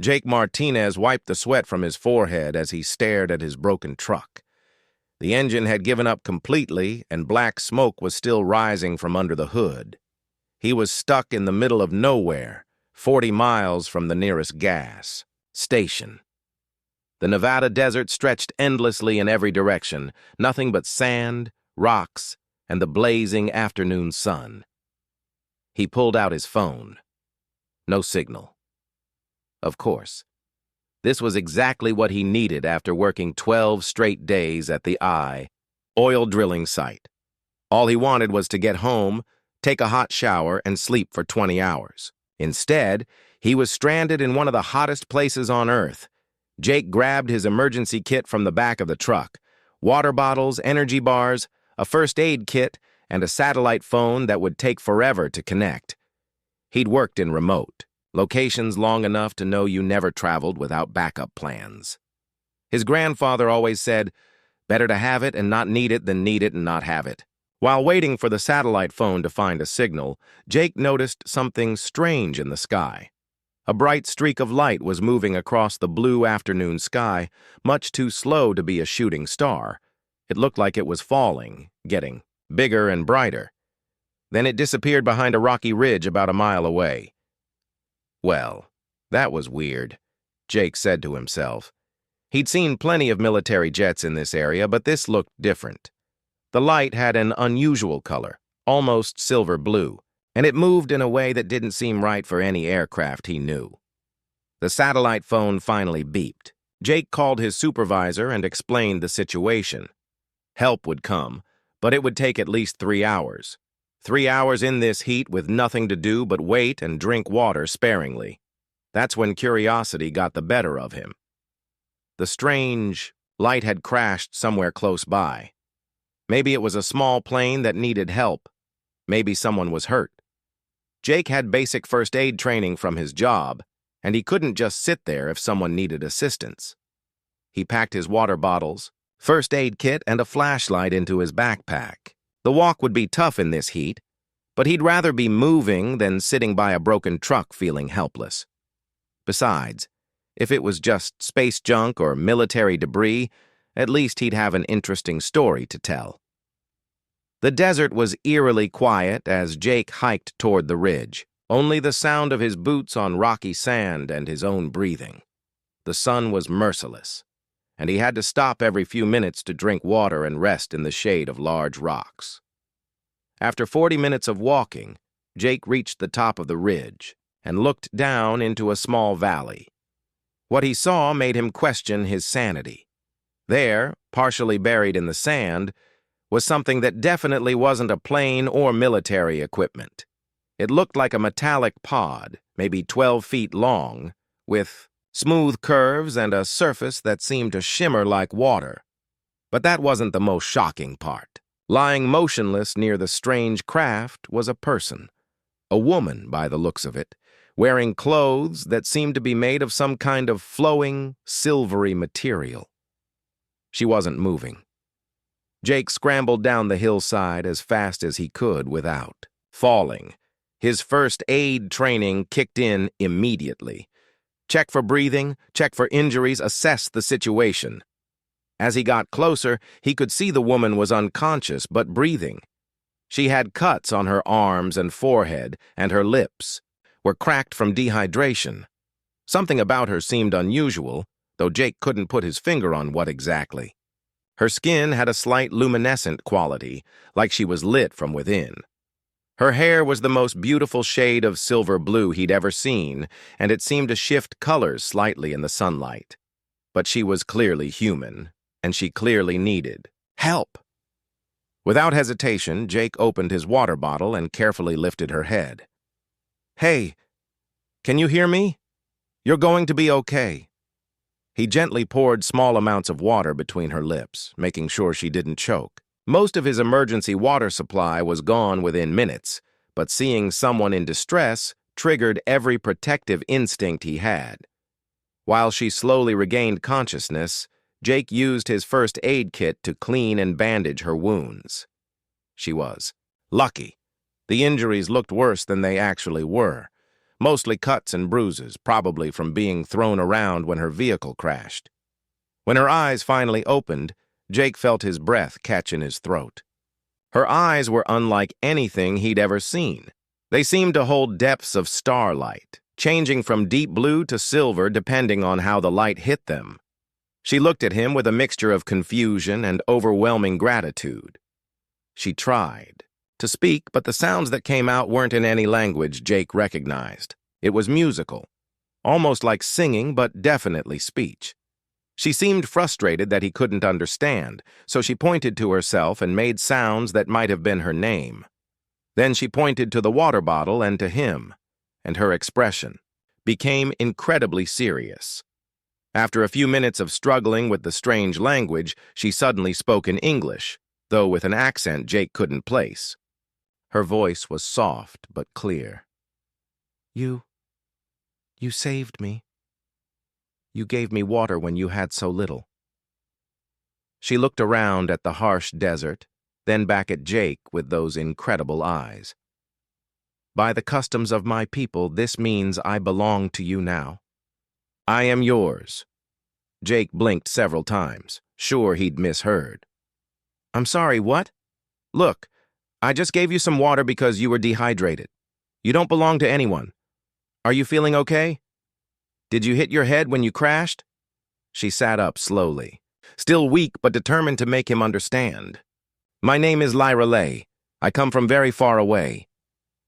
Jake Martinez wiped the sweat from his forehead as he stared at his broken truck. The engine had given up completely, and black smoke was still rising from under the hood. He was stuck in the middle of nowhere, 40 miles from the nearest gas station. The Nevada desert stretched endlessly in every direction, nothing but sand, rocks, and the blazing afternoon sun. He pulled out his phone. No signal. Of course. This was exactly what he needed after working 12 straight days at the oil drilling site. All he wanted was to get home, take a hot shower, and sleep for 20 hours. Instead, he was stranded in one of the hottest places on Earth. Jake grabbed his emergency kit from the back of the truck: water bottles, energy bars, a first aid kit, and a satellite phone that would take forever to connect. He'd worked in remote locations long enough to know you never traveled without backup plans. His grandfather always said, "Better to have it and not need it than need it and not have it." While waiting for the satellite phone to find a signal, Jake noticed something strange in the sky. A bright streak of light was moving across the blue afternoon sky, much too slow to be a shooting star. It looked like it was falling, getting bigger and brighter. Then it disappeared behind a rocky ridge about a mile away. Well, that was weird, Jake said to himself. He'd seen plenty of military jets in this area, but this looked different. The light had an unusual color, almost silver blue, and it moved in a way that didn't seem right for any aircraft he knew. The satellite phone finally beeped. Jake called his supervisor and explained the situation. Help would come, but it would take at least 3 hours. 3 hours in this heat with nothing to do but wait and drink water sparingly. That's when curiosity got the better of him. The strange light had crashed somewhere close by. Maybe it was a small plane that needed help. Maybe someone was hurt. Jake had basic first aid training from his job, and he couldn't just sit there if someone needed assistance. He packed his water bottles, first aid kit, and a flashlight into his backpack. The walk would be tough in this heat, but he'd rather be moving than sitting by a broken truck feeling helpless. Besides, if it was just space junk or military debris, at least he'd have an interesting story to tell. The desert was eerily quiet as Jake hiked toward the ridge, only the sound of his boots on rocky sand and his own breathing. The sun was merciless, and he had to stop every few minutes to drink water and rest in the shade of large rocks. After 40 minutes of walking, Jake reached the top of the ridge and looked down into a small valley. What he saw made him question his sanity. There, partially buried in the sand, was something that definitely wasn't a plane or military equipment. It looked like a metallic pod, maybe 12 feet long, with smooth curves and a surface that seemed to shimmer like water. But that wasn't the most shocking part. Lying motionless near the strange craft was a person, a woman by the looks of it, wearing clothes that seemed to be made of some kind of flowing, silvery material. She wasn't moving. Jake scrambled down the hillside as fast as he could without falling. His first aid training kicked in immediately. Check for breathing, check for injuries, assess the situation. As he got closer, he could see the woman was unconscious but breathing. She had cuts on her arms and forehead, and her lips were cracked from dehydration. Something about her seemed unusual, though Jake couldn't put his finger on what exactly. Her skin had a slight luminescent quality, like she was lit from within. Her hair was the most beautiful shade of silver blue he'd ever seen, and it seemed to shift colors slightly in the sunlight. But she was clearly human, and she clearly needed help. Without hesitation, Jake opened his water bottle and carefully lifted her head. "Hey, can you hear me? You're going to be okay." He gently poured small amounts of water between her lips, making sure she didn't choke. Most of his emergency water supply was gone within minutes, but seeing someone in distress triggered every protective instinct he had. While she slowly regained consciousness, Jake used his first aid kit to clean and bandage her wounds. She was lucky. The injuries looked worse than they actually were, mostly cuts and bruises, probably from being thrown around when her vehicle crashed. When her eyes finally opened, Jake felt his breath catch in his throat. Her eyes were unlike anything he'd ever seen. They seemed to hold depths of starlight, changing from deep blue to silver depending on how the light hit them. She looked at him with a mixture of confusion and overwhelming gratitude. She tried to speak, but the sounds that came out weren't in any language Jake recognized. It was musical, almost like singing, but definitely speech. She seemed frustrated that he couldn't understand, so she pointed to herself and made sounds that might have been her name. Then she pointed to the water bottle and to him, and her expression became incredibly serious. After a few minutes of struggling with the strange language, she suddenly spoke in English, though with an accent Jake couldn't place. Her voice was soft but clear. You saved me. You gave me water when you had so little." She looked around at the harsh desert, then back at Jake with those incredible eyes. "By the customs of my people, this means I belong to you now. I am yours." Jake blinked several times, sure he'd misheard. "I'm sorry, what? Look, I just gave you some water because you were dehydrated. You don't belong to anyone. Are you feeling okay? Did you hit your head when you crashed?" She sat up slowly, still weak but determined to make him understand. "My name is Lyra Lay. I come from very far away.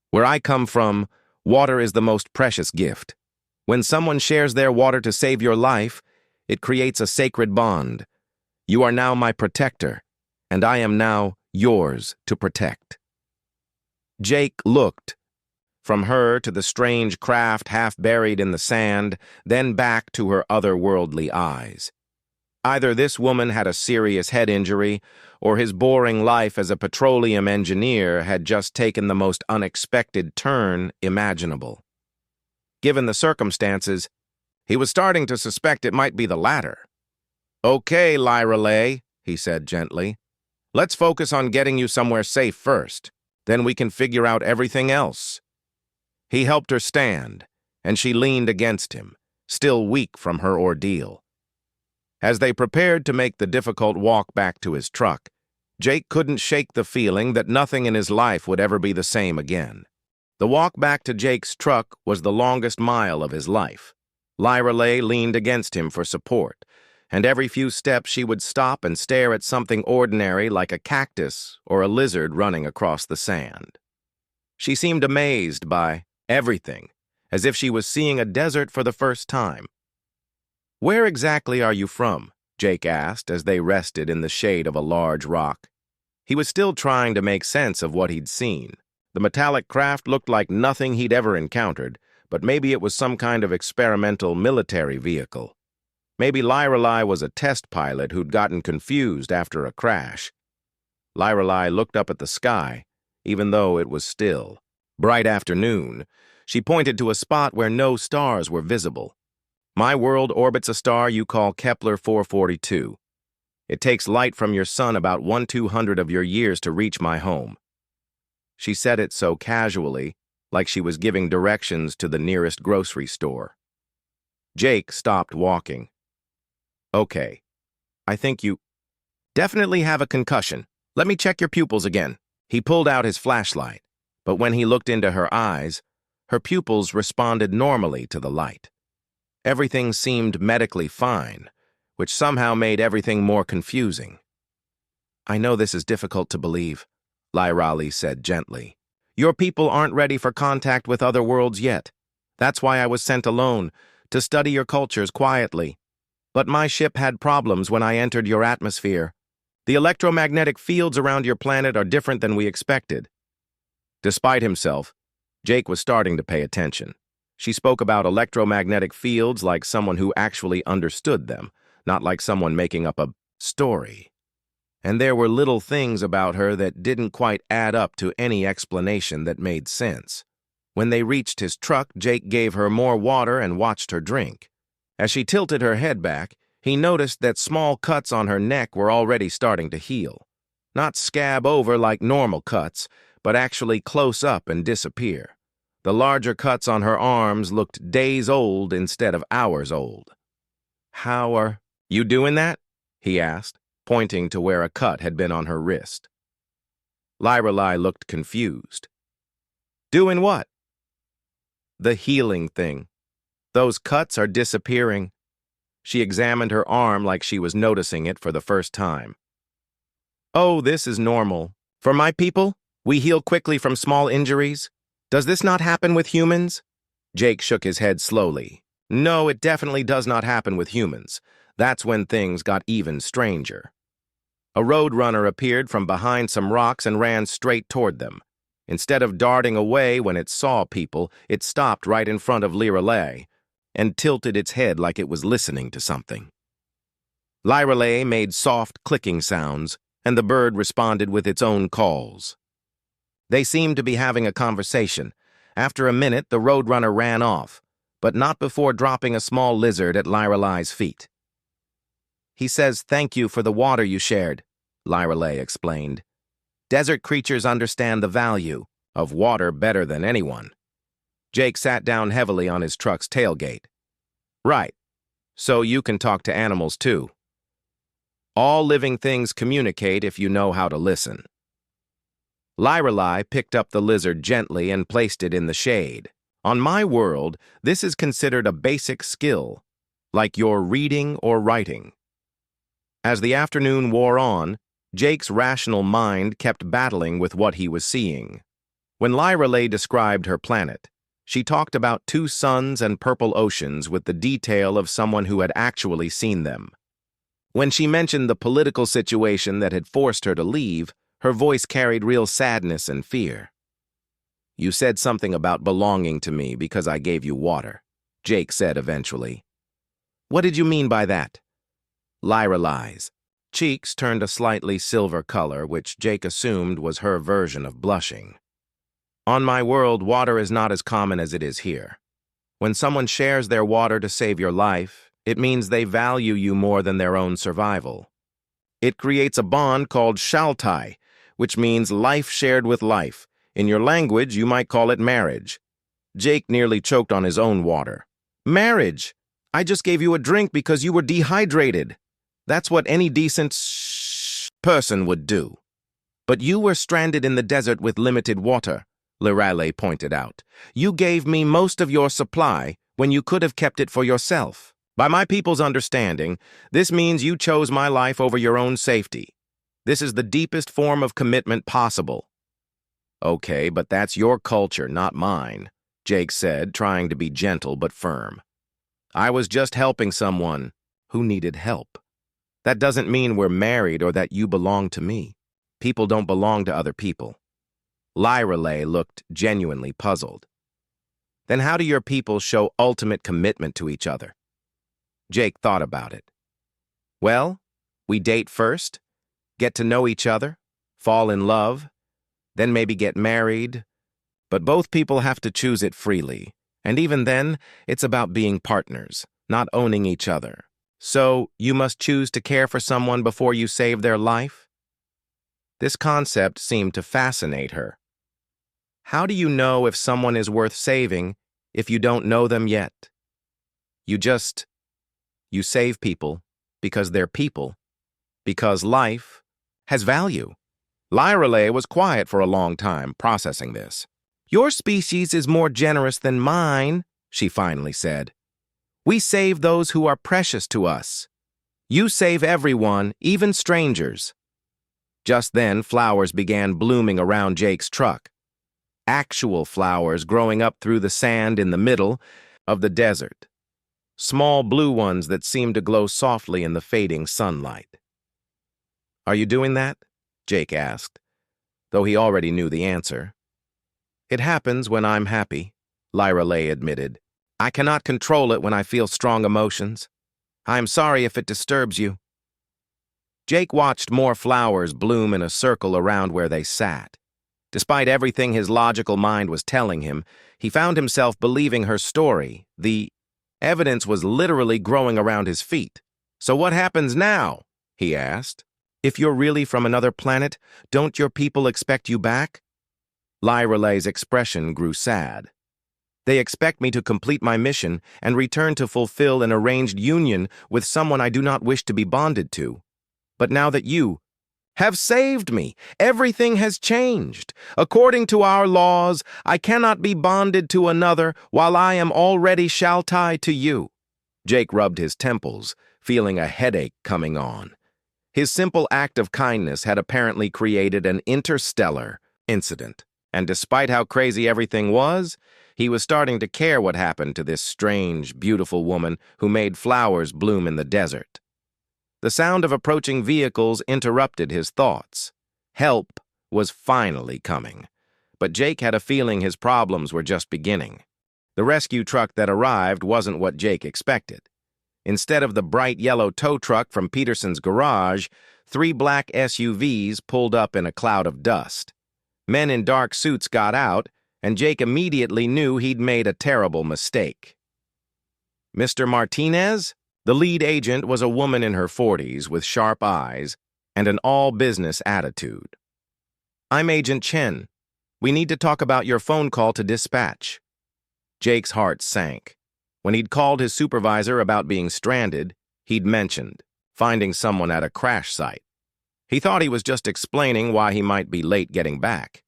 Where I come from, water is the most precious gift. When someone shares their water to save your life, it creates a sacred bond. You are now my protector, and I am now yours to protect." Jake looked from her to the strange craft half buried in the sand, then back to her otherworldly eyes. Either this woman had a serious head injury, or his boring life as a petroleum engineer had just taken the most unexpected turn imaginable. Given the circumstances, he was starting to suspect it might be the latter. "Okay, Lyra Lay," he said gently. "Let's focus on getting you somewhere safe first. Then we can figure out everything else." He helped her stand, and she leaned against him, still weak from her ordeal. As they prepared to make the difficult walk back to his truck, Jake couldn't shake the feeling that nothing in his life would ever be the same again. The walk back to Jake's truck was the longest mile of his life. Lyra Lay leaned against him for support, and every few steps she would stop and stare at something ordinary like a cactus or a lizard running across the sand. She seemed amazed by everything, as if she was seeing a desert for the first time. "Where exactly are you from?" Jake asked as they rested in the shade of a large rock. He was still trying to make sense of what he'd seen. The metallic craft looked like nothing he'd ever encountered, but maybe it was some kind of experimental military vehicle. Maybe Lyra Lay was a test pilot who'd gotten confused after a crash. Lyra Lay looked up at the sky, even though it was still. Bright afternoon. She pointed to a spot where no stars were visible. "My world orbits a star you call Kepler 442. It takes light from your sun about 1/200 of your years to reach my home." She said it so casually, like she was giving directions to the nearest grocery store. Jake stopped walking. "Okay, I think you definitely have a concussion. Let me check your pupils again." He pulled out his flashlight, but when he looked into her eyes, her pupils responded normally to the light. Everything seemed medically fine, which somehow made everything more confusing. "I know this is difficult to believe," Lyra Lay said gently. "Your people aren't ready for contact with other worlds yet. That's why I was sent alone, to study your cultures quietly. But my ship had problems when I entered your atmosphere. The electromagnetic fields around your planet are different than we expected." Despite himself, Jake was starting to pay attention. She spoke about electromagnetic fields like someone who actually understood them, not like someone making up a story. And there were little things about her that didn't quite add up to any explanation that made sense. When they reached his truck, Jake gave her more water and watched her drink. As she tilted her head back, he noticed that small cuts on her neck were already starting to heal. Not scab over like normal cuts, but actually close up and disappear. The larger cuts on her arms looked days old instead of hours old. "How are you doing that?" he asked, pointing to where a cut had been on her wrist. Lorelei looked confused. "Doing what?" "The healing thing. Those cuts are disappearing." She examined her arm like she was noticing it for the first time. "Oh, this is normal. For my people, we heal quickly from small injuries. Does this not happen with humans?" Jake shook his head slowly. "No, it definitely does not happen with humans. That's when things got even stranger." A roadrunner appeared from behind some rocks and ran straight toward them. Instead of darting away when it saw people, it stopped right in front of Lorelei and tilted its head like it was listening to something. Lorelei made soft clicking sounds, and the bird responded with its own calls. They seemed to be having a conversation. After a minute, the roadrunner ran off, but not before dropping a small lizard at Lorelei's feet. "He says thank you for the water you shared," Lorelei explained. "Desert creatures understand the value of water better than anyone." Jake sat down heavily on his truck's tailgate. "Right. So you can talk to animals too. All living things communicate if you know how to listen." Lorelei picked up the lizard gently and placed it in the shade. On my world, this is considered a basic skill, like your reading or writing. As the afternoon wore on, Jake's rational mind kept battling with what he was seeing. When Lorelei described her planet, she talked about 2 suns and purple oceans with the detail of someone who had actually seen them. When she mentioned the political situation that had forced her to leave, her voice carried real sadness and fear. "You said something about belonging to me because I gave you water," Jake said eventually. "What did you mean by that?" Lorelei's cheeks turned a slightly silver color, which Jake assumed was her version of blushing. "On my world, water is not as common as it is here. When someone shares their water to save your life, it means they value you more than their own survival. It creates a bond called Scifi, which means life shared with life. In your language, you might call it marriage." Jake nearly choked on his own water. "Marriage! I just gave you a drink because you were dehydrated. That's what any decent person would do. But you were stranded in the desert with limited water," Lorelei pointed out. "You gave me most of your supply when you could have kept it for yourself. By my people's understanding, this means you chose my life over your own safety. This is the deepest form of commitment possible." "Okay, but that's your culture, not mine," Jake said, trying to be gentle but firm. "I was just helping someone who needed help. That doesn't mean we're married or that you belong to me. People don't belong to other people." Lorelei looked genuinely puzzled. "Then how do your people show ultimate commitment to each other?" Jake thought about it. "Well, we date first, get to know each other, fall in love, then maybe get married. But both people have to choose it freely, and even then, it's about being partners, not owning each other. So, you must choose to care for someone before you save their life?" This concept seemed to fascinate her. "How do you know if someone is worth saving if you don't know them yet? You save people because they're people, because life has value." Lorelei was quiet for a long time, processing this. "Your species is more generous than mine," she finally said. "We save those who are precious to us. You save everyone, even strangers." Just then, flowers began blooming around Jake's truck. Actual flowers growing up through the sand in the middle of the desert. Small blue ones that seemed to glow softly in the fading sunlight. "Are you doing that?" Jake asked, though he already knew the answer. "It happens when I'm happy," Lorelei admitted. "I cannot control it when I feel strong emotions. I am sorry if it disturbs you." Jake watched more flowers bloom in a circle around where they sat. Despite everything his logical mind was telling him, he found himself believing her story. The evidence was literally growing around his feet. "So what happens now?" he asked. "If you're really from another planet, don't your people expect you back?" Lorelei's expression grew sad. They expect me to complete my mission and return to fulfill an arranged union with someone I do not wish to be bonded to. But now that you have saved me, everything has changed. According to our laws, I cannot be bonded to another while I am already shall tied to you. Jake rubbed his temples, feeling a headache coming on. His simple act of kindness had apparently created an interstellar incident, and despite how crazy everything was, he was starting to care what happened to this strange, beautiful woman who made flowers bloom in the desert. The sound of approaching vehicles interrupted his thoughts. Help was finally coming, but Jake had a feeling his problems were just beginning. The rescue truck that arrived wasn't what Jake expected. Instead of the bright yellow tow truck from Peterson's garage, 3 black SUVs pulled up in a cloud of dust. Men in dark suits got out, and Jake immediately knew he'd made a terrible mistake. Mr. Martinez? The lead agent was a woman in her 40s with sharp eyes and an all-business attitude. "I'm Agent Chen. We need to talk about your phone call to dispatch." Jake's heart sank. When he'd called his supervisor about being stranded, he'd mentioned finding someone at a crash site. He thought he was just explaining why he might be late getting back.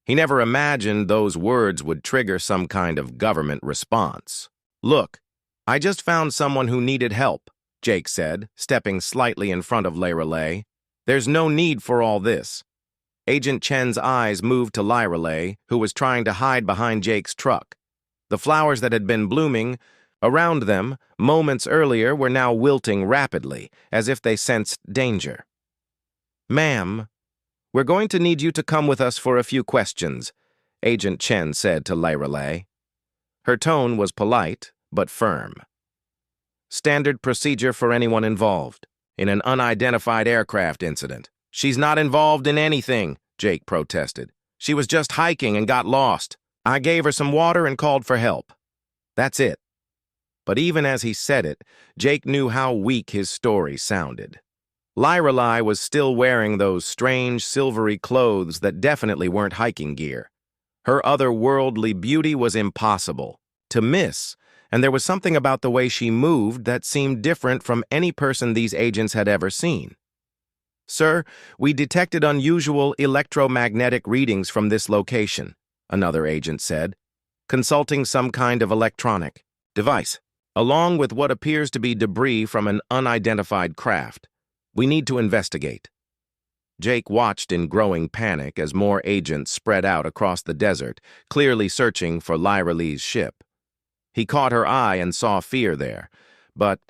He never imagined those words would trigger some kind of government response. "Look, I just found someone who needed help," Jake said, stepping slightly in front of Lorelei. "There's no need for all this." Agent Chen's eyes moved to Lorelei, who was trying to hide behind Jake's truck. The flowers that had been blooming around them moments earlier were now wilting rapidly, as if they sensed danger. "Ma'am, we're going to need you to come with us for a few questions," Agent Chen said to Lorelei. Her tone was polite, but firm. "Standard procedure for anyone involved in an unidentified aircraft incident." "She's not involved in anything," Jake protested. "She was just hiking and got lost. I gave her some water and called for help. That's it." But even as he said it, Jake knew how weak his story sounded. Lorelei was still wearing those strange, silvery clothes that definitely weren't hiking gear. Her otherworldly beauty was impossible to miss, and there was something about the way she moved that seemed different from any person these agents had ever seen. "Sir, we detected unusual electromagnetic readings from this location," another agent said, "consulting some kind of electronic device, along with what appears to be debris from an unidentified craft. We need to investigate." Jake watched in growing panic as more agents spread out across the desert, clearly searching for Lorelei's ship. He caught her eye and saw fear there, but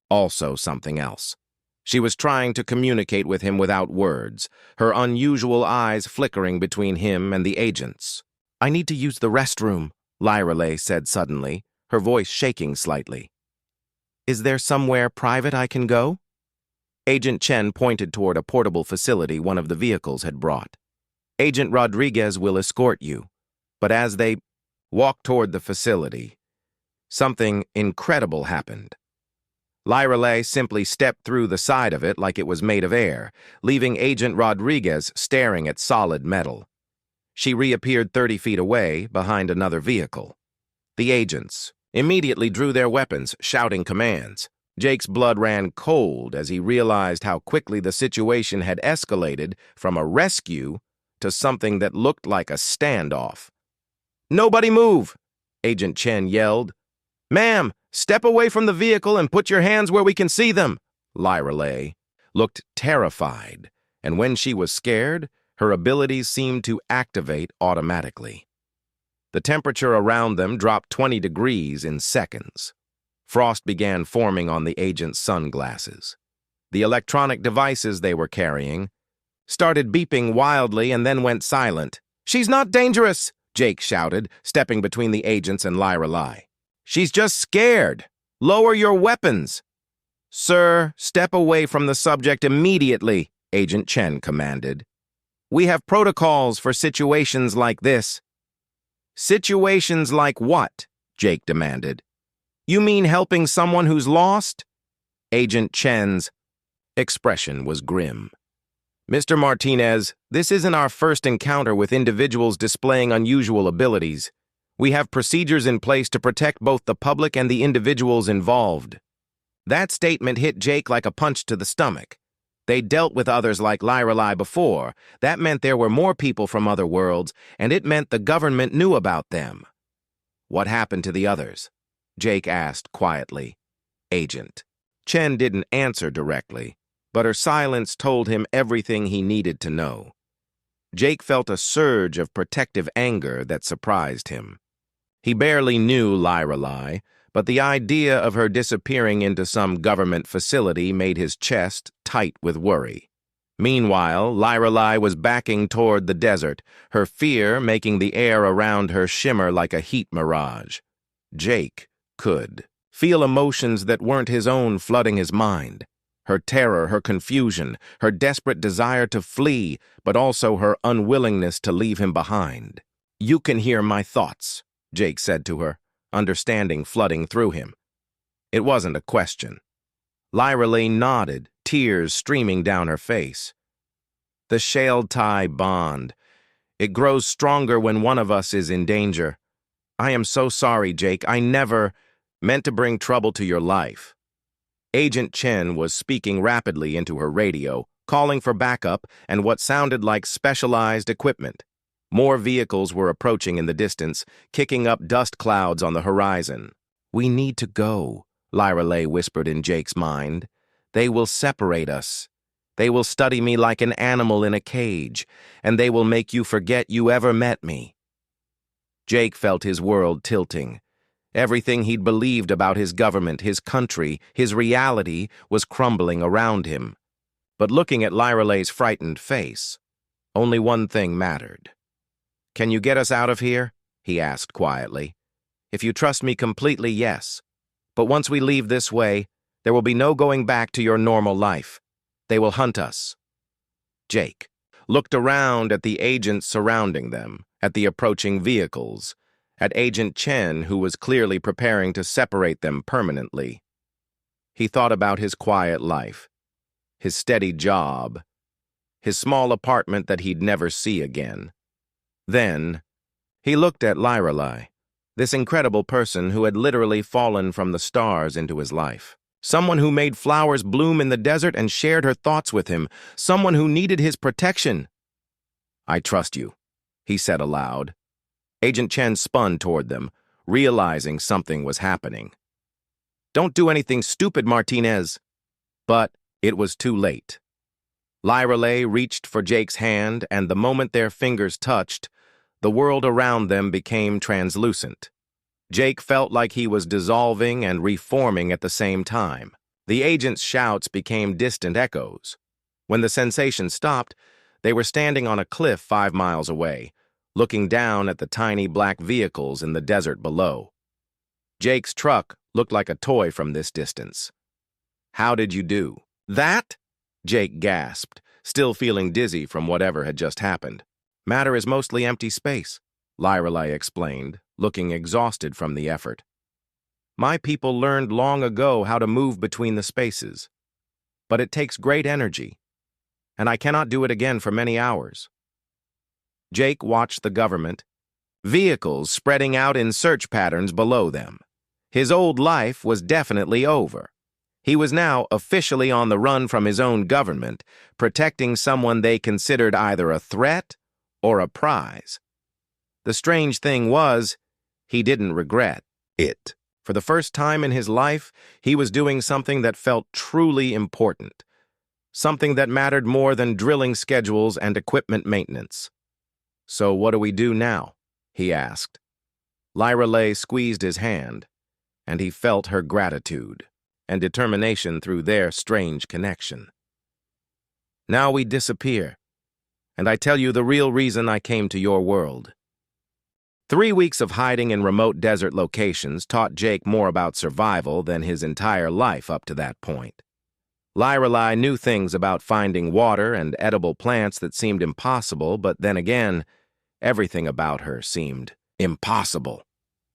also something else. She was trying to communicate with him without words, her unusual eyes flickering between him and the agents. "I need to use the restroom," Lorelei said suddenly, her voice shaking slightly. "Is there somewhere private I can go?" Agent Chen pointed toward a portable facility one of the vehicles had brought. "Agent Rodriguez will escort you." But as they walked toward the facility, something incredible happened. Lorelei simply stepped through the side of it like it was made of air, leaving Agent Rodriguez staring at solid metal. She reappeared 30 feet away, behind another vehicle. The agents immediately drew their weapons, shouting commands. Jake's blood ran cold as he realized how quickly the situation had escalated from a rescue to something that looked like a standoff. "Nobody move!" Agent Chen yelled. "Ma'am, step away from the vehicle and put your hands where we can see them." Lorelei looked terrified, and when she was scared, her abilities seemed to activate automatically. The temperature around them dropped 20 degrees in seconds. Frost began forming on the agent's sunglasses. The electronic devices they were carrying started beeping wildly and then went silent. "She's not dangerous," Jake shouted, stepping between the agents and Lorelei. "She's just scared. Lower your weapons." "Sir, step away from the subject immediately," Agent Chen commanded. "We have protocols for situations like this." "Situations like what?" Jake demanded. "You mean helping someone who's lost?" Agent Chen's expression was grim. "Mr. Martinez, this isn't our first encounter with individuals displaying unusual abilities. We have procedures in place to protect both the public and the individuals involved." That statement hit Jake like a punch to the stomach. They dealt with others like Lorelei before. That meant there were more people from other worlds, and it meant the government knew about them. "What happened to the others?" Jake asked quietly. "Agent." Chen didn't answer directly, but her silence told him everything he needed to know. Jake felt a surge of protective anger that surprised him. He barely knew Lorelei, but the idea of her disappearing into some government facility made his chest tight with worry. Meanwhile, Lorelei was backing toward the desert, her fear making the air around her shimmer like a heat mirage. Jake could feel emotions that weren't his own flooding his mind. Her terror, her confusion, her desperate desire to flee, but also her unwillingness to leave him behind. "You can hear my thoughts," Jake said to her, understanding flooding through him. It wasn't a question. Lorelei nodded, tears streaming down her face. "The shale tie bond. It grows stronger when one of us is in danger. I am so sorry, Jake. I never meant to bring trouble to your life." Agent Chen was speaking rapidly into her radio, calling for backup and what sounded like specialized equipment. More vehicles were approaching in the distance, kicking up dust clouds on the horizon. "We need to go," Lorelei whispered in Jake's mind. "They will separate us. They will study me like an animal in a cage, and they will make you forget you ever met me." Jake felt his world tilting. Everything he'd believed about his government, his country, his reality was crumbling around him. But looking at Lorelei's frightened face, only one thing mattered. "Can you get us out of here?" he asked quietly. "If you trust me completely, yes. But once we leave this way, there will be no going back to your normal life. They will hunt us." Jake looked around at the agents surrounding them, at the approaching vehicles, at Agent Chen, who was clearly preparing to separate them permanently. He thought about his quiet life, his steady job, his small apartment that he'd never see again. Then, he looked at Lorelei, this incredible person who had literally fallen from the stars into his life. Someone who made flowers bloom in the desert and shared her thoughts with him. Someone who needed his protection. "I trust you," he said aloud. Agent Chen spun toward them, realizing something was happening. "Don't do anything stupid, Martinez." But it was too late. Lorelei reached for Jake's hand, and the moment their fingers touched, the world around them became translucent. Jake felt like he was dissolving and reforming at the same time. The agent's shouts became distant echoes. When the sensation stopped, they were standing on a cliff 5 miles away, looking down at the tiny black vehicles in the desert below. Jake's truck looked like a toy from this distance. "How did you do?" "That?" Jake gasped, still feeling dizzy from whatever had just happened. "Matter is mostly empty space," Lorelei explained, looking exhausted from the effort. "My people learned long ago how to move between the spaces. But it takes great energy, and I cannot do it again for many hours." Jake watched the government, vehicles spreading out in search patterns below them. His old life was definitely over. He was now officially on the run from his own government, protecting someone they considered either a threat or a prize. The strange thing was, he didn't regret it. For the first time in his life, he was doing something that felt truly important, something that mattered more than drilling schedules and equipment maintenance. "So what do we do now?" he asked. Lorelei squeezed his hand, and he felt her gratitude and determination through their strange connection. "Now we disappear, and I tell you the real reason I came to your world." 3 weeks of hiding in remote desert locations taught Jake more about survival than his entire life up to that point. Lorelei knew things about finding water and edible plants that seemed impossible, but then again, everything about her seemed impossible.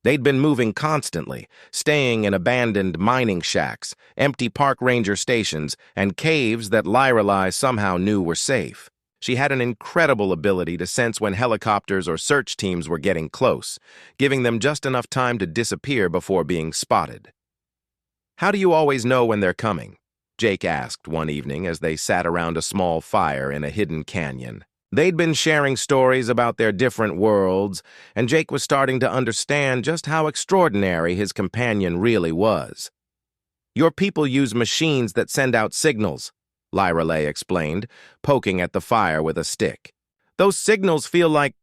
They'd been moving constantly, staying in abandoned mining shacks, empty park ranger stations, and caves that Lorelei somehow knew were safe. She had an incredible ability to sense when helicopters or search teams were getting close, giving them just enough time to disappear before being spotted. "How do you always know when they're coming?" Jake asked one evening as they sat around a small fire in a hidden canyon. They'd been sharing stories about their different worlds, and Jake was starting to understand just how extraordinary his companion really was. "Your people use machines that send out signals," Lyreley explained, poking at the fire with a stick. "Those signals feel like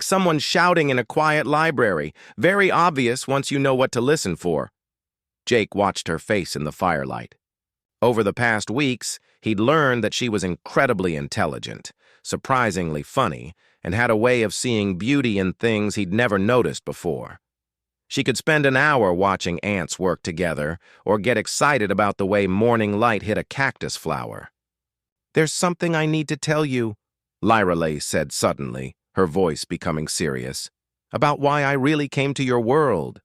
someone shouting in a quiet library, very obvious once you know what to listen for." Jake watched her face in the firelight. Over the past weeks, he'd learned that she was incredibly intelligent, surprisingly funny, and had a way of seeing beauty in things he'd never noticed before. She could spend an hour watching ants work together or get excited about the way morning light hit a cactus flower. "There's something I need to tell you," Lyreley said suddenly, her voice becoming serious, "about why I really came to your world."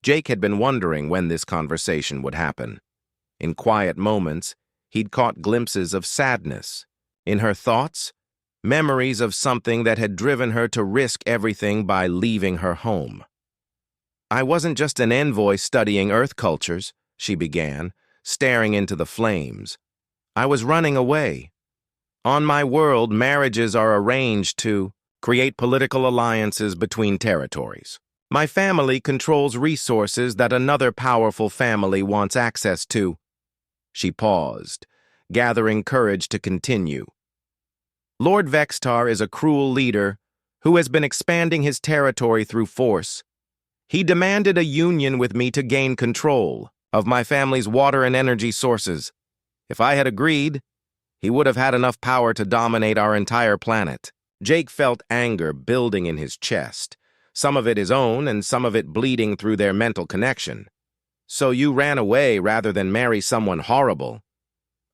Jake had been wondering when this conversation would happen. In quiet moments, he'd caught glimpses of sadness. In her thoughts, memories of something that had driven her to risk everything by leaving her home. "I wasn't just an envoy studying Earth cultures," she began, staring into the flames. "I was running away. On my world, marriages are arranged to create political alliances between territories. My family controls resources that another powerful family wants access to." She paused, gathering courage to continue. "Lord Vextar is a cruel leader who has been expanding his territory through force. He demanded a union with me to gain control of my family's water and energy sources. If I had agreed, he would have had enough power to dominate our entire planet." Jake felt anger building in his chest, some of it his own and some of it bleeding through their mental connection. "So you ran away rather than marry someone horrible?"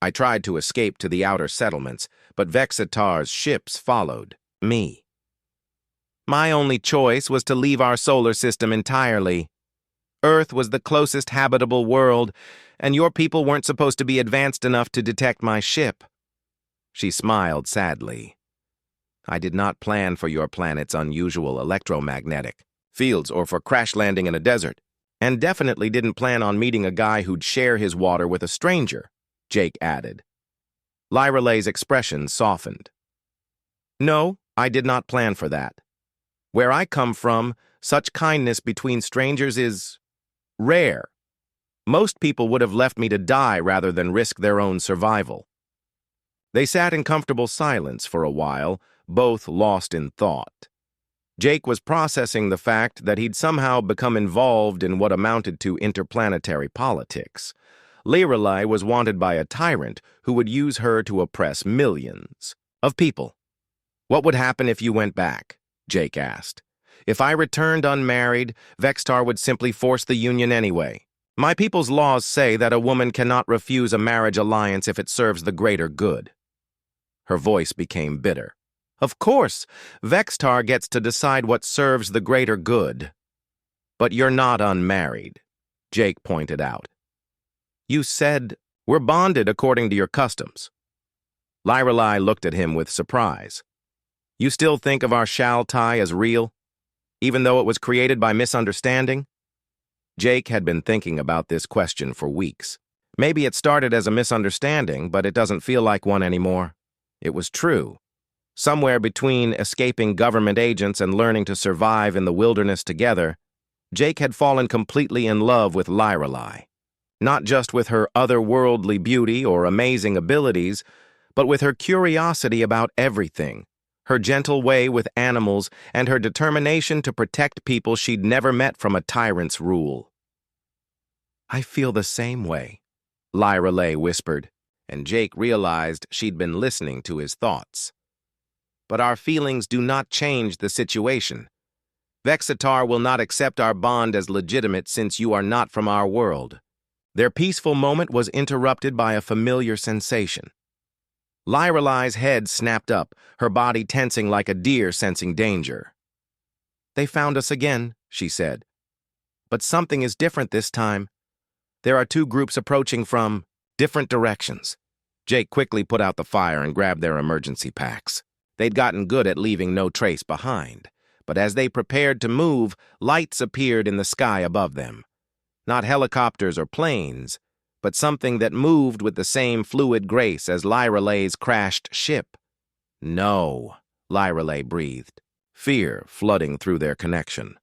"I tried to escape to the outer settlements, but Vexatar's ships followed me. My only choice was to leave our solar system entirely. Earth was the closest habitable world, and your people weren't supposed to be advanced enough to detect my ship." She smiled sadly. "I did not plan for your planet's unusual electromagnetic fields or for crash landing in a desert, and definitely didn't plan on meeting a guy who'd share his water with a stranger," Jake added. Lyreley's expression softened. "No, I did not plan for that. Where I come from, such kindness between strangers is rare. Most people would have left me to die rather than risk their own survival." They sat in comfortable silence for a while, both lost in thought. Jake was processing the fact that he'd somehow become involved in what amounted to interplanetary politics. Lyreley was wanted by a tyrant who would use her to oppress millions of people. "What would happen if you went back?" Jake asked. "If I returned unmarried, Vextar would simply force the union anyway. My people's laws say that a woman cannot refuse a marriage alliance if it serves the greater good." Her voice became bitter. "Of course, Vextar gets to decide what serves the greater good. But you're not unmarried," Jake pointed out. "You said we're bonded according to your customs." Lyreley looked at him with surprise. "You still think of our shall tie as real, even though it was created by misunderstanding?" Jake had been thinking about this question for weeks. Maybe it started as a misunderstanding, but it doesn't feel like one anymore. It was true. Somewhere between escaping government agents and learning to survive in the wilderness together, Jake had fallen completely in love with Lyreley. Not just with her otherworldly beauty or amazing abilities, but with her curiosity about everything, her gentle way with animals, and her determination to protect people she'd never met from a tyrant's rule. "I feel the same way," Lyreley whispered, and Jake realized she'd been listening to his thoughts. "But our feelings do not change the situation. Vexatar will not accept our bond as legitimate since you are not from our world." Their peaceful moment was interrupted by a familiar sensation. Lyreley's head snapped up, her body tensing like a deer sensing danger. "They found us again," she said. "But something is different this time. There are two groups approaching from different directions." Jake quickly put out the fire and grabbed their emergency packs. They'd gotten good at leaving no trace behind, but as they prepared to move, lights appeared in the sky above them. Not helicopters or planes, but something that moved with the same fluid grace as Lyrale's crashed ship. No, Lyrale breathed, fear flooding through their connection.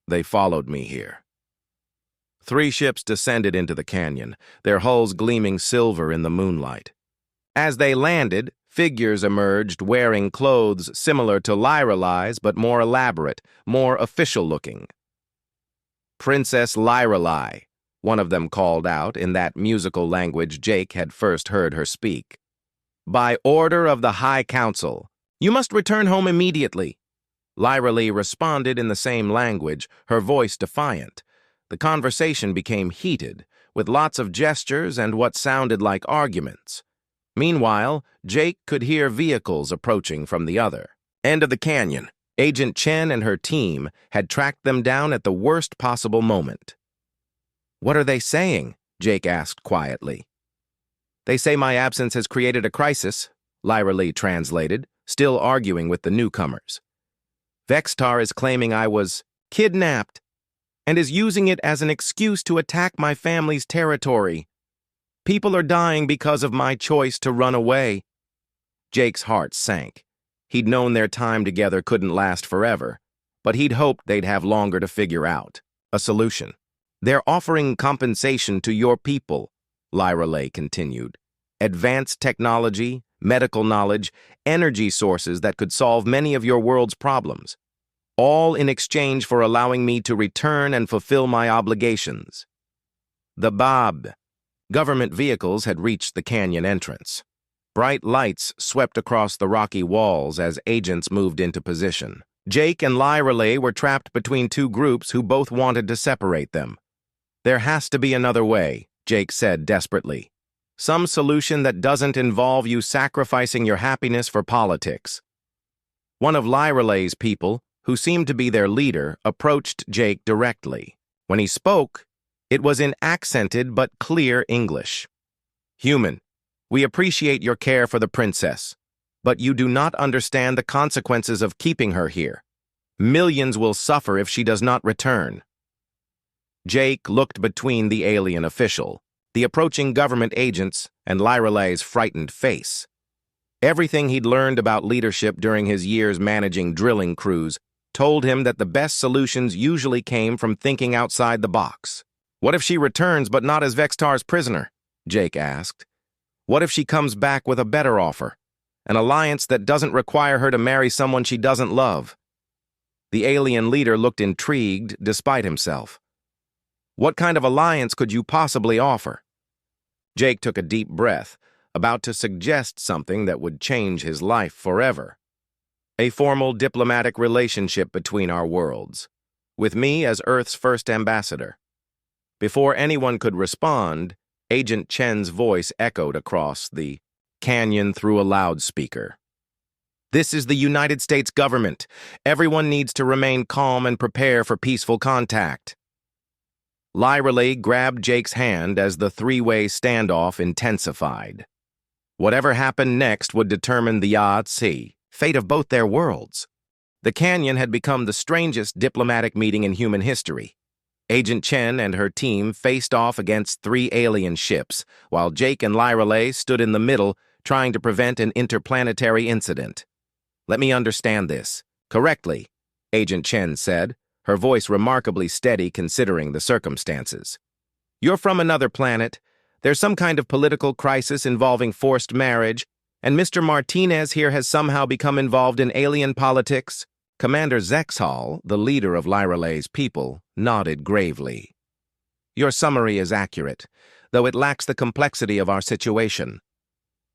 They followed me here. 3 ships descended into the canyon, their hulls gleaming silver in the moonlight. As they landed, figures emerged wearing clothes similar to Lyrale's but more elaborate, more official-looking. Princess Lyrale, one of them called out in that musical language Jake had first heard her speak. By order of the High Council, you must return home immediately. Lyrale responded in the same language, her voice defiant. The conversation became heated, with lots of gestures and what sounded like arguments. Meanwhile, Jake could hear vehicles approaching from the other end of the canyon. Agent Chen and her team had tracked them down at the worst possible moment. What are they saying? Jake asked quietly. They say my absence has created a crisis, Lyrale translated, still arguing with the newcomers. Vextar is claiming I was kidnapped and is using it as an excuse to attack my family's territory. People are dying because of my choice to run away. Jake's heart sank. He'd known their time together couldn't last forever, but he'd hoped they'd have longer to figure out a solution. They're offering compensation to your people, Lyrale continued. Advanced technology, medical knowledge, energy sources that could solve many of your world's problems, all in exchange for allowing me to return and fulfill my obligations. The Bab. Government vehicles had reached the canyon entrance. Bright lights swept across the rocky walls as agents moved into position. Jake and Lyrale were trapped between 2 groups who both wanted to separate them. There has to be another way, Jake said desperately. Some solution that doesn't involve you sacrificing your happiness for politics. One of Lyrale's people, who seemed to be their leader, approached Jake directly. When he spoke, it was in accented but clear English. Human, we appreciate your care for the princess, but you do not understand the consequences of keeping her here. Millions will suffer if she does not return. Jake looked between the alien official, the approaching government agents, and Lyrale's frightened face. Everything he'd learned about leadership during his years managing drilling crews told him that the best solutions usually came from thinking outside the box. What if she returns but not as Vextar's prisoner? Jake asked. What if she comes back with a better offer? An alliance that doesn't require her to marry someone she doesn't love? The alien leader looked intrigued despite himself. What kind of alliance could you possibly offer? Jake took a deep breath, about to suggest something that would change his life forever. A formal diplomatic relationship between our worlds, with me as Earth's first ambassador. Before anyone could respond, Agent Chen's voice echoed across the canyon through a loudspeaker. This is the United States government. Everyone needs to remain calm and prepare for peaceful contact. Lyrale grabbed Jake's hand as the 3-way standoff intensified. Whatever happened next would determine the fate of both their worlds. The canyon had become the strangest diplomatic meeting in human history. Agent Chen and her team faced off against 3 alien ships, while Jake and Lyrale stood in the middle, trying to prevent an interplanetary incident. Let me understand this correctly, Agent Chen said, her voice remarkably steady considering the circumstances. You're from another planet. There's some kind of political crisis involving forced marriage, and Mr. Martinez here has somehow become involved in alien politics. Commander Zexhal, the leader of Lyrale's people, nodded gravely. Your summary is accurate, though it lacks the complexity of our situation.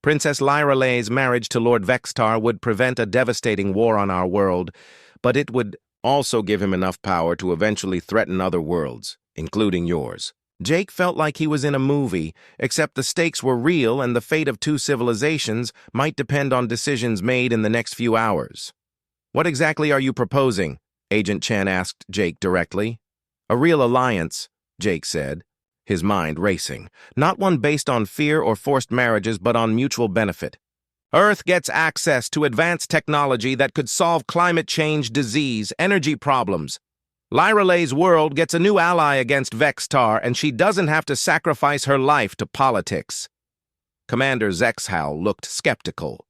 Princess Lyrale's marriage to Lord Vextar would prevent a devastating war on our world, but it would also give him enough power to eventually threaten other worlds, including yours. Jake felt like he was in a movie, except the stakes were real and the fate of 2 civilizations might depend on decisions made in the next few hours. What exactly are you proposing? Agent Chen asked Jake directly. A real alliance, Jake said. his mind racing. Not one based on fear or forced marriages, but on mutual benefit. Earth gets access to advanced technology that could solve climate change, disease, energy problems. Lyra Lay's world gets a new ally against Vextar, and she doesn't have to sacrifice her life to politics. Commander Zexhal looked skeptical.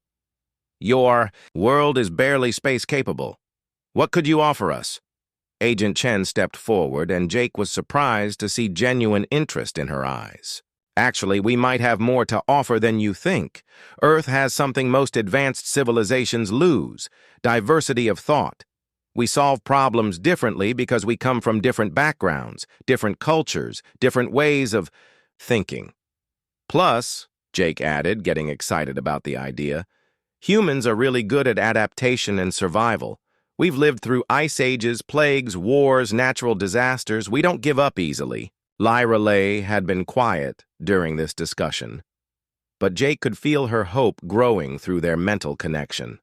Your world is barely space-capable. What could you offer us? Agent Chen stepped forward, and Jake was surprised to see genuine interest in her eyes. Actually, we might have more to offer than you think. Earth has something most advanced civilizations lose: diversity of thought. We solve problems differently because we come from different backgrounds, different cultures, different ways of thinking. Plus, Jake added, getting excited about the idea, humans are really good at adaptation and survival. We've lived through ice ages, plagues, wars, natural disasters. We don't give up easily. Lyra Lay had been quiet during this discussion, but Jake could feel her hope growing through their mental connection.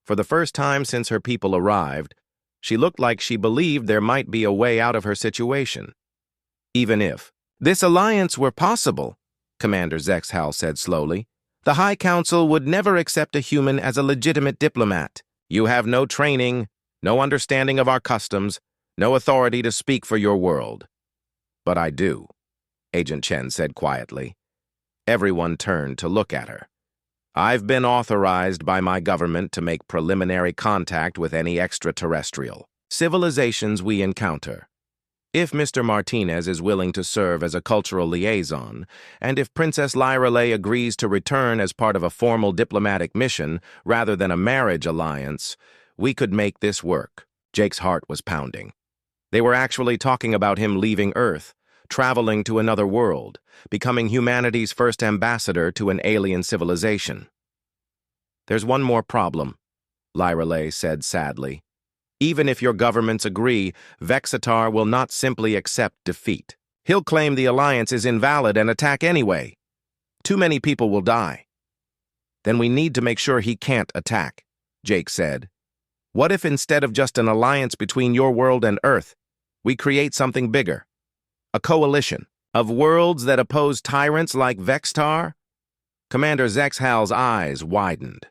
For the first time since her people arrived, she looked like she believed there might be a way out of her situation. Even if this alliance were possible, Commander Zexhal said slowly, the High Council would never accept a human as a legitimate diplomat. You have no training, no understanding of our customs, no authority to speak for your world. But I do, Agent Chen said quietly. Everyone turned to look at her. I've been authorized by my government to make preliminary contact with any extraterrestrial civilizations we encounter. If Mr. Martinez is willing to serve as a cultural liaison, and if Princess Lyra Lay agrees to return as part of a formal diplomatic mission rather than a marriage alliance, we could make this work. Jake's heart was pounding. They were actually talking about him leaving Earth, traveling to another world, becoming humanity's first ambassador to an alien civilization. There's one more problem, Lyra Lay said sadly. Even if your governments agree, Vexitar will not simply accept defeat. He'll claim the alliance is invalid and attack anyway. Too many people will die. Then we need to make sure he can't attack, Jake said. What if instead of just an alliance between your world and Earth, we create something bigger? A coalition of worlds that oppose tyrants like Vextar? Commander Zexhal's eyes widened.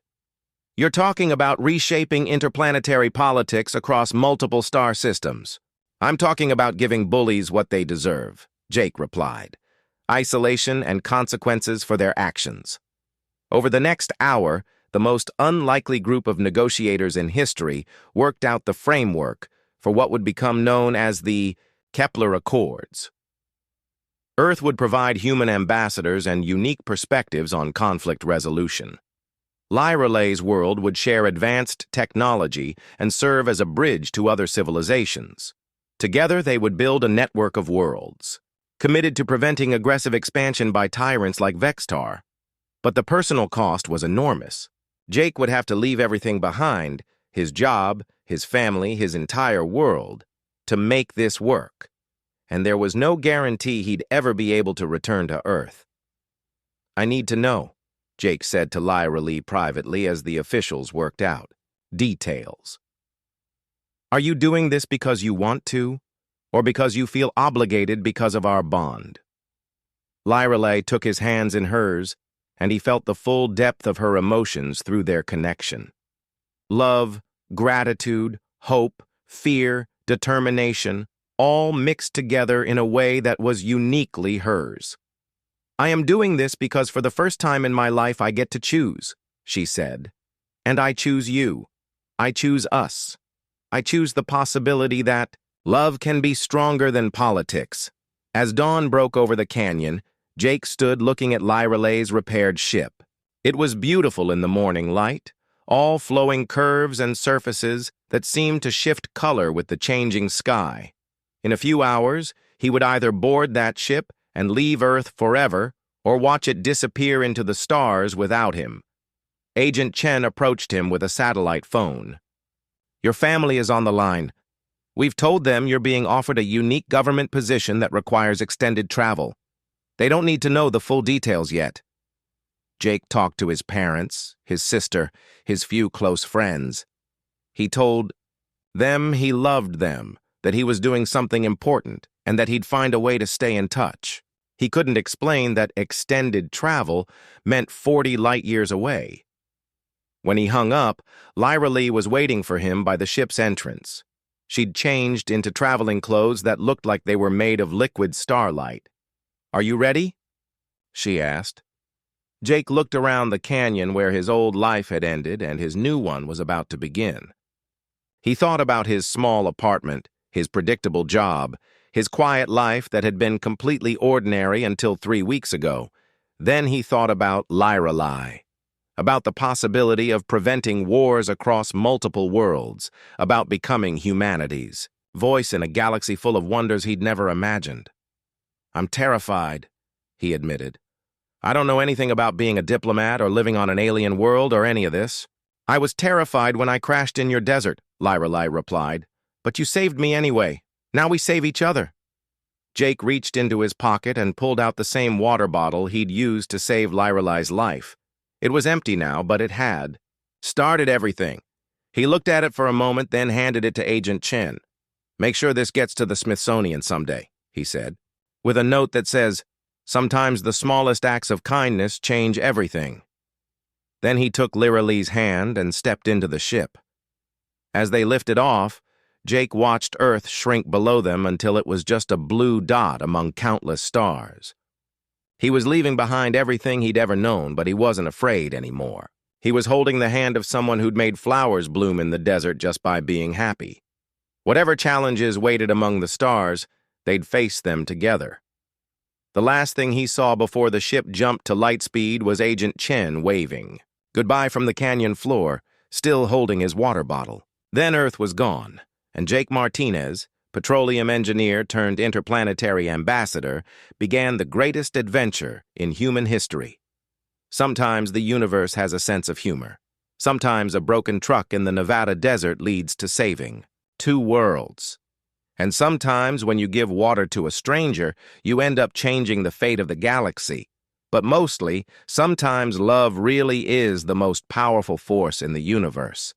You're talking about reshaping interplanetary politics across multiple star systems. I'm talking about giving bullies what they deserve, Jake replied. Isolation and consequences for their actions. Over the next hour, the most unlikely group of negotiators in history worked out the framework for what would become known as the Kepler Accords. Earth would provide human ambassadors and unique perspectives on conflict resolution. Lyra Lay's world would share advanced technology and serve as a bridge to other civilizations. Together, they would build a network of worlds, committed to preventing aggressive expansion by tyrants like Vextar. But the personal cost was enormous. Jake would have to leave everything behind, his job, his family, his entire world, to make this work. And there was no guarantee he'd ever be able to return to Earth. I need to know, Jake said to Lyra Lee privately as the officials worked out details. Are you doing this because you want to, or because you feel obligated because of our bond? Lyra Lee took his hands in hers, and he felt the full depth of her emotions through their connection. Love, gratitude, hope, fear, determination, all mixed together in a way that was uniquely hers. I am doing this because for the first time in my life I get to choose, she said. And I choose you. I choose us. I choose the possibility that love can be stronger than politics. As dawn broke over the canyon, Jake stood looking at Lyra Lay's repaired ship. It was beautiful in the morning light, all flowing curves and surfaces that seemed to shift color with the changing sky. In a few hours, he would either board that ship and leave Earth forever, or watch it disappear into the stars without him. Agent Chen approached him with a satellite phone. Your family is on the line. We've told them you're being offered a unique government position that requires extended travel. They don't need to know the full details yet. Jake talked to his parents, his sister, his few close friends. He told them he loved them, that he was doing something important, and that he'd find a way to stay in touch. He couldn't explain that extended travel meant 40 light-years away. When he hung up, Lyra Lee was waiting for him by the ship's entrance. She'd changed into traveling clothes that looked like they were made of liquid starlight. "Are you ready?" she asked. Jake looked around the canyon where his old life had ended and his new one was about to begin. He thought about his small apartment, his predictable job, his quiet life that had been completely ordinary until 3 weeks ago. Then he thought about Lyra Lie, about the possibility of preventing wars across multiple worlds, about becoming humanity's voice in a galaxy full of wonders he'd never imagined. "I'm terrified," he admitted. "I don't know anything about being a diplomat or living on an alien world or any of this." "I was terrified when I crashed in your desert," Lyra Lie replied. "But you saved me anyway. Now we save each other." Jake reached into his pocket and pulled out the same water bottle he'd used to save Lyra Lie's life. It was empty now, but it had started everything. He looked at it for a moment, then handed it to Agent Chen. "Make sure this gets to the Smithsonian someday," he said, with a note that says, "Sometimes the smallest acts of kindness change everything." Then he took Lyra Lee's hand and stepped into the ship. As they lifted off, Jake watched Earth shrink below them until it was just a blue dot among countless stars. He was leaving behind everything he'd ever known, but he wasn't afraid anymore. He was holding the hand of someone who'd made flowers bloom in the desert just by being happy. Whatever challenges waited among the stars, they'd face them together. The last thing he saw before the ship jumped to light speed was Agent Chen waving goodbye from the canyon floor, still holding his water bottle. Then Earth was gone, and Jake Martinez, petroleum engineer turned interplanetary ambassador, began the greatest adventure in human history. Sometimes the universe has a sense of humor. Sometimes a broken truck in the Nevada desert leads to saving 2 worlds. And sometimes when you give water to a stranger, you end up changing the fate of the galaxy. But mostly, sometimes love really is the most powerful force in the universe.